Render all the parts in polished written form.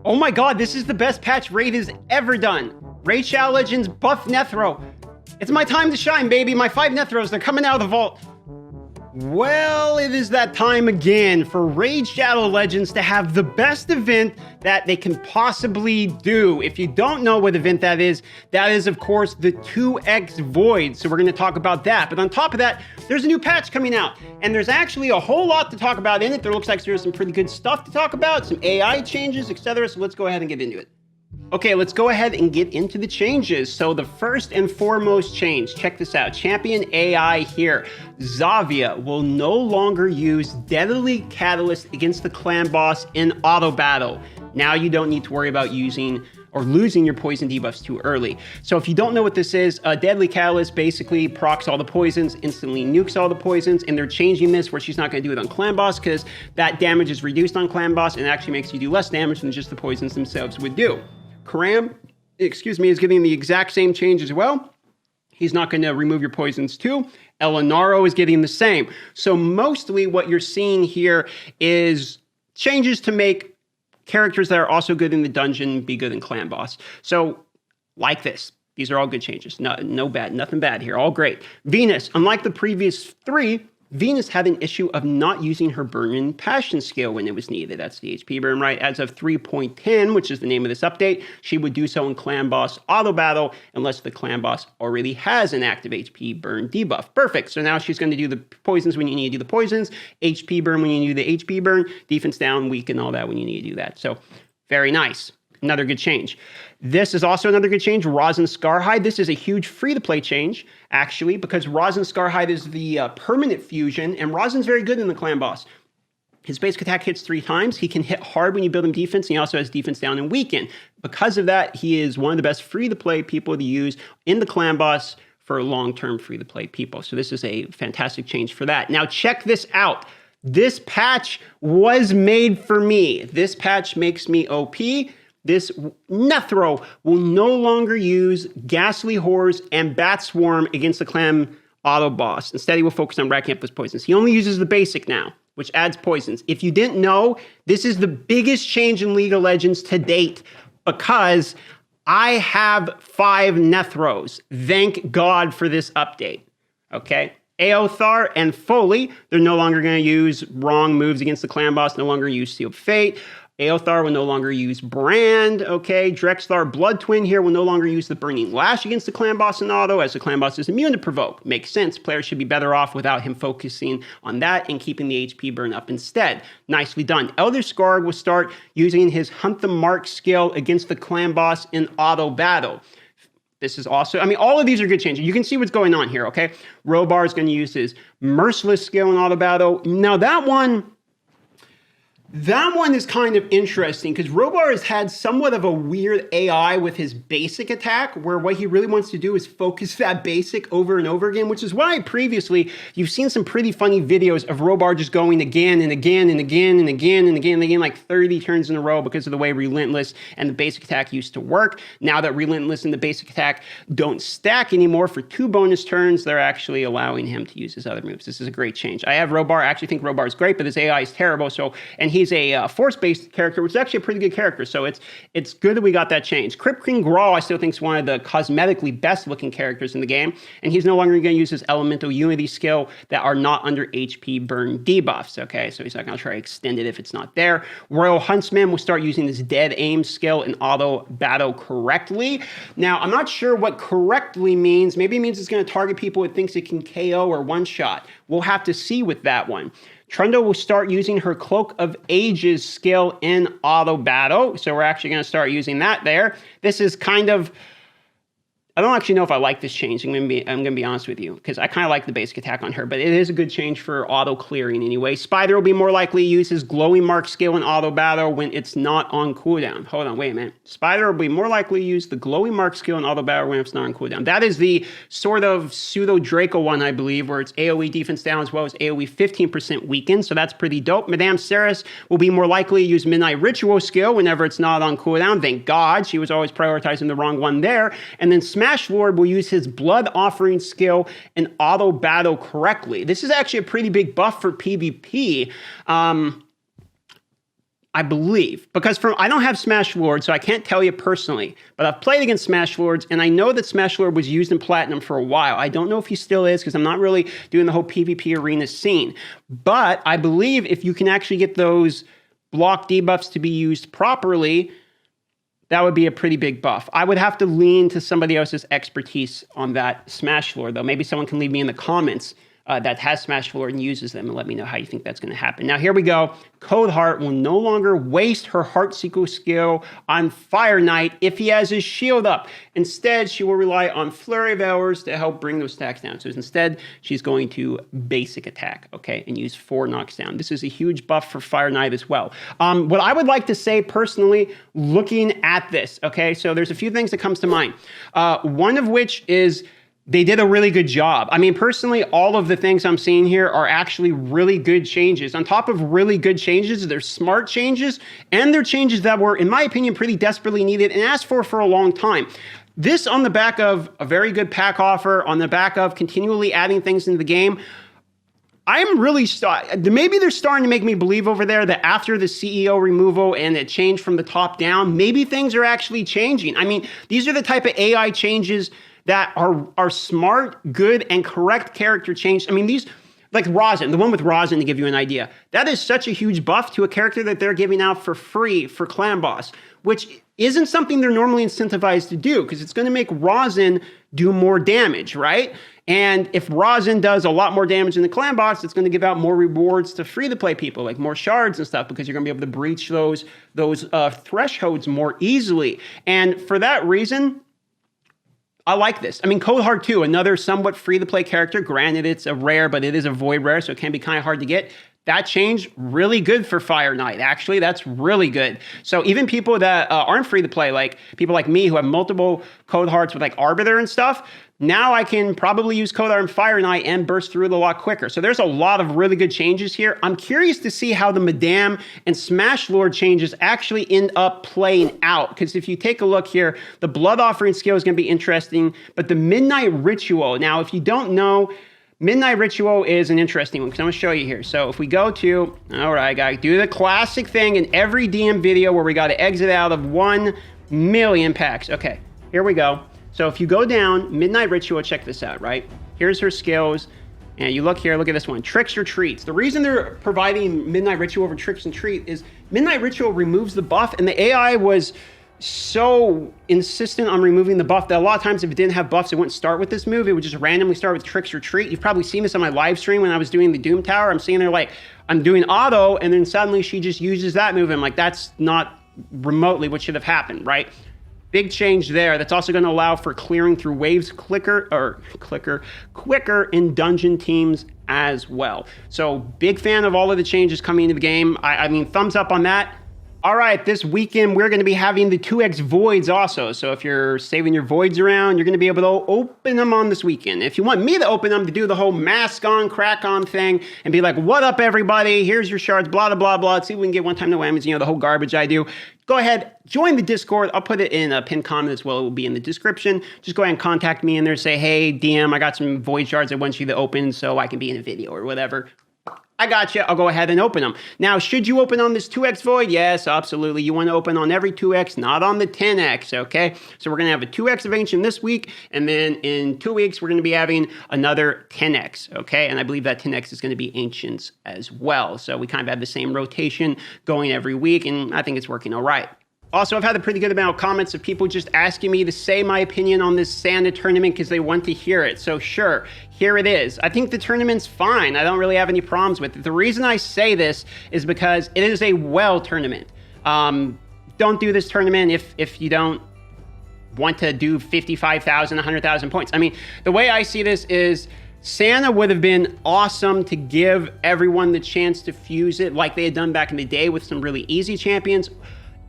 Oh my god, this is the best patch Raid has ever done. Raid Shadow Legends buff Nethro. It's my time to shine, baby. My 5 Nethros, they're coming out of the vault. Well, it is that time again for Raid Shadow Legends to have the best event that they can possibly do. If you don't know what event that is, of course, the 2x Void. So we're going to talk about that. But on top of that, there's a new patch coming out. And there's actually a whole lot to talk about in it. There looks like there's some pretty good stuff to talk about, some AI changes, etc. So let's go ahead and get into it. Okay, let's go ahead and get into the changes. So the first and foremost change, check this out. Champion AI here. Xavia will no longer use Deadly Catalyst against the clan boss in auto battle. Now you don't need to worry about using or losing your poison debuffs too early. So if you don't know what this is, Deadly Catalyst basically procs all the poisons, instantly nukes all the poisons, and they're changing this where she's not going to do it on clan boss because that damage is reduced on clan boss and actually makes you do less damage than just the poisons themselves would do. Karam, is getting the exact same change as well. He's not going to remove your poisons too. Elenaro is getting the same. So mostly what you're seeing here is changes to make characters that are also good in the dungeon be good in clan boss. So like this. These are all good changes. No bad, nothing bad here. All great. Venus, unlike the previous 3, Venus had an issue of not using her burn and passion skill when it was needed. That's the HP burn, right? As of 3.10, which is the name of this update, she would do so in clan boss auto battle unless the clan boss already has an active HP burn debuff. Perfect. So now she's going to do the poisons when you need to do the poisons, HP burn when you need to do the HP burn, defense down, weak, and all that when you need to do that. So very nice. Another good change. This is also another good change, Rosin Scarhide. This is a huge free-to-play change, actually, because Rosin Scarhide is the permanent fusion, and Rosin's very good in the clan boss. His basic attack hits 3 times. He can hit hard when you build him defense, and he also has defense down and weaken. Because of that, he is one of the best free-to-play people to use in the clan boss for long-term free-to-play people. So this is a fantastic change for that. Now check this out. This patch was made for me. This patch makes me OP. This Nethro will no longer use Ghastly Horrors and Bat Swarm against the clan auto boss. Instead, he will focus on racking up his poisons. He only uses the basic now, which adds poisons. If you didn't know, this is the biggest change in League of Legends to date because I have 5 Nethros. Thank God for this update. Okay? Aothar and Foley, they're no longer going to use wrong moves against the clan boss, no longer use Sealed Fate. Aothar will no longer use Brand, okay? Drexthar Blood Twin here will no longer use the Burning Lash against the clan boss in auto, as the clan boss is immune to provoke. Makes sense. Players should be better off without him focusing on that and keeping the HP burn up instead. Nicely done. Elder Skarg will start using his Hunt the Mark skill against the clan boss in auto battle. This is also, all of these are good changes. You can see what's going on here, okay? Robar is going to use his Merciless skill in auto battle. Now that one is kind of interesting because Robar has had somewhat of a weird AI with his basic attack where what he really wants to do is focus that basic over and over again, which is why previously you've seen some pretty funny videos of Robar just going again and again and again and again and again and again like 30 turns in a row because of the way Relentless and the basic attack used to work. Now that Relentless and the basic attack don't stack anymore for 2 bonus turns, they're actually allowing him to use his other moves. This is a great change. I have Robar. I actually think Robar is great, but his AI is terrible. And he's a force-based character, which is actually a pretty good character. So it's good that we got that change. Crypt King Grawl, I still think is one of the cosmetically best-looking characters in the game, and he's no longer going to use his Elemental Unity skill that are not under HP burn debuffs. Okay, so he's not going to try to extend it if it's not there. Royal Huntsman will start using his Dead Aim skill in auto battle correctly. Now, I'm not sure what correctly means. Maybe it means it's going to target people it thinks it can KO or one-shot. We'll have to see with that one. Trundle will start using her Cloak of Ages skill in auto battle. So we're actually going to start using that there. This is kind of, I don't actually know if I like this change. I'm gonna be honest with you because I kind of like the basic attack on her, but it is a good change for auto clearing anyway. Spider will be more likely to use his Glowing Mark skill in auto battle when it's not on cooldown. Hold on, wait a minute. Spider will be more likely to use the Glowing Mark skill in auto battle when it's not on cooldown. That is the sort of pseudo Draco one, I believe, where it's AoE defense down as well as AoE 15% weakened. So that's pretty dope. Madame Ceres will be more likely to use Midnight Ritual skill whenever it's not on cooldown. Thank God, she was always prioritizing the wrong one there. And then Smash Lord will use his Blood Offering skill in auto battle correctly. This is actually a pretty big buff for PvP. I believe, because I don't have Smash Lord, so I can't tell you personally, but I've played against Smash Lords, and I know that Smash Lord was used in Platinum for a while. I don't know if he still is, because I'm not really doing the whole PvP arena scene, but I believe if you can actually get those block debuffs to be used properly, that would be a pretty big buff. I would have to lean to somebody else's expertise on that Smash Lord, though. Maybe someone can leave me in the comments that has Smash Lord and uses them, and let me know how you think that's going to happen. Now, here we go. Cold Heart will no longer waste her Heart Seeker skill on Fire Knight if he has his shield up. Instead, she will rely on Flurry of Arrows to help bring those stacks down. So instead, she's going to basic attack, okay, and use 4 knocks down. This is a huge buff for Fire Knight as well. What I would like to say personally, looking at this, okay, so there's a few things that comes to mind. One of which is they did a really good job. I mean, personally, all of the things I'm seeing here are actually really good changes. On top of really good changes, they're smart changes, and they're changes that were, in my opinion, pretty desperately needed and asked for a long time. This on the back of a very good pack offer, on the back of continually adding things into the game. I'm really maybe they're starting to make me believe over there that after the CEO removal and the change from the top down, maybe things are actually changing. I mean, these are the type of AI changes that are smart, good, and correct character change. I mean, these, like Rosin, the one with Rosin, to give you an idea, that is such a huge buff to a character that they're giving out for free for Clan Boss, which isn't something they're normally incentivized to do, because it's going to make Rosin do more damage, right? And if Rosin does a lot more damage in the Clan Boss, it's going to give out more rewards to free-to-play people, like more shards and stuff, because you're going to be able to breach those thresholds more easily. And for that reason, I like this. I mean, Cold Heart 2, another somewhat free-to-play character. Granted, it's a rare, but it is a void rare, so it can be kind of hard to get. That change, really good for Fire Knight. Actually, that's really good. So even people that aren't free-to-play, like people like me who have multiple Cold Hearts with like Arbiter and stuff, now I can probably use Cold Heart and Fire Knight and burst through it a lot quicker. So there's a lot of really good changes here. I'm curious to see how the Madame and Smash Lord changes actually end up playing out. Because if you take a look here, the Blood Offering skill is going to be interesting. But the Midnight Ritual, now if you don't know, Midnight Ritual is an interesting one because I'm going to show you here. So if we go to, all right, got to do the classic thing in every DM video where we got to exit out of 1 million packs. Okay, here we go. So if you go down, Midnight Ritual, check this out, right? Here's her skills. And you look here, look at this one, Tricks or Treats. The reason they're providing Midnight Ritual over Tricks and Treat is Midnight Ritual removes the buff, and the AI was so insistent on removing the buff that a lot of times if it didn't have buffs, it wouldn't start with this move. It would just randomly start with Tricks or Treat. You've probably seen this on my live stream when I was doing the Doom Tower. I'm seeing there like, I'm doing auto, and then suddenly she just uses that move. I'm like, that's not remotely what should have happened, right? Big change there. That's also going to allow for clearing through waves quicker in dungeon teams as well. So big fan of all of the changes coming into the game. I mean, thumbs up on that. All right, this weekend we're going to be having the 2x voids also. So if you're saving your voids around, you're going to be able to open them on this weekend. If you want me to open them, to do the whole mask on, crack on thing and be like, what up, everybody? Here's your shards, blah, blah, blah, blah. Let's see if we can get one time no whammies, you know, the whole garbage I do. Go ahead, join the Discord. I'll put it in a pinned comment as well. It will be in the description. Just go ahead and contact me in there. Say, hey, DM, I got some void shards I want you to open so I can be in a video or whatever. I got you. I'll go ahead and open them. Now, should you open on this 2x void? Yes, absolutely. You want to open on every 2x, not on the 10x, okay? So we're going to have a 2x of Ancient this week, and then in 2 weeks, we're going to be having another 10x, okay? And I believe that 10x is going to be Ancients as well. So we kind of have the same rotation going every week, and I think it's working all right. Also, I've had a pretty good amount of comments of people just asking me to say my opinion on this Santa tournament because they want to hear it. So sure, here it is. I think the tournament's fine. I don't really have any problems with it. The reason I say this is because it is a well tournament. Don't do this tournament if you don't want to do 55,000, 100,000 points. I mean, the way I see this is Santa would have been awesome to give everyone the chance to fuse it like they had done back in the day with some really easy champions.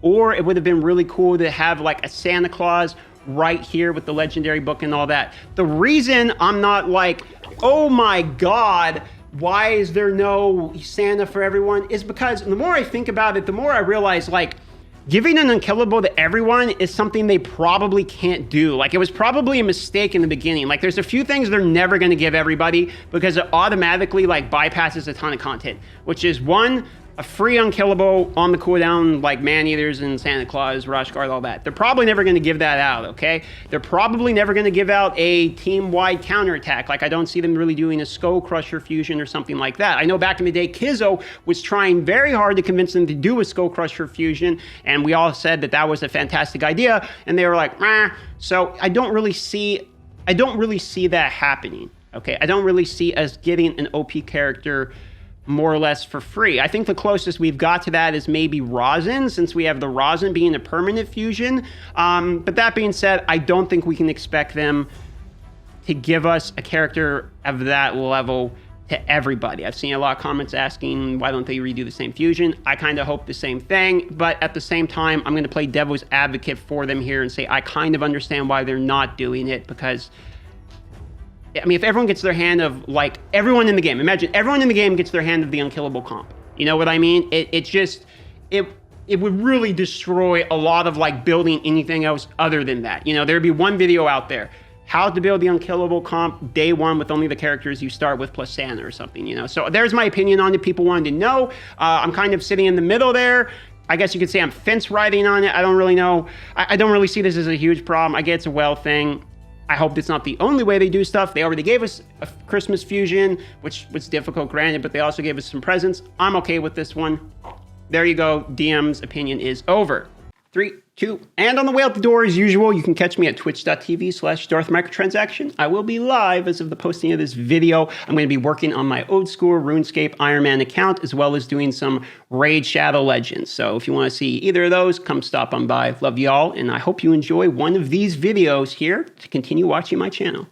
Or it would have been really cool to have like a Santa Claus right here with the legendary book and all that. The reason I'm not like, oh my God, why is there no Santa for everyone? Is because the more I think about it, the more I realize like giving an unkillable to everyone is something they probably can't do. Like it was probably a mistake in the beginning. Like there's a few things they're never gonna give everybody because it automatically like bypasses a ton of content, which is one, a free unkillable on the cooldown like Man-Eaters and Santa Claus, Rush Guard, all that. They're probably never going to give that out, okay? They're probably never going to give out a team-wide counterattack. Like, I don't see them really doing a Skull Crusher fusion or something like that. I know back in the day, Kizzo was trying very hard to convince them to do a Skull Crusher fusion, and we all said that that was a fantastic idea, and they were like, meh. So I don't really see that happening, okay? I don't really see us getting an OP character more or less for free. I think the closest we've got to that is maybe Rosin, since we have the Rosin being a permanent fusion. But that being said, I don't think we can expect them to give us a character of that level to everybody. I've seen a lot of comments asking, why don't they redo the same fusion? I kind of hope the same thing, but at the same time, I'm going to play devil's advocate for them here and say I kind of understand why they're not doing it, because I mean, if everyone gets their hand of, like, everyone in the game, imagine everyone in the game gets their hand of the unkillable comp. You know what I mean? It would really destroy a lot of, like, building anything else other than that. You know, there'd be one video out there, how to build the unkillable comp day one with only the characters you start with plus Santa or something, you know? So there's my opinion on it. People wanted to know. I'm kind of sitting in the middle there. I guess you could say I'm fence riding on it. I don't really know. I don't really see this as a huge problem. I get it's a well thing. I hope it's not the only way they do stuff. They already gave us a Christmas fusion, which was difficult, granted, but they also gave us some presents. I'm okay with this one. There you go. DM's opinion is over. 3, 2, and on the way out the door, as usual, you can catch me at twitch.tv/Darth Microtransaction. I will be live as of the posting of this video. I'm going to be working on my old school RuneScape Iron Man account, as well as doing some Raid Shadow Legends. So if you want to see either of those, come stop on by. Love y'all, and I hope you enjoy one of these videos here to continue watching my channel.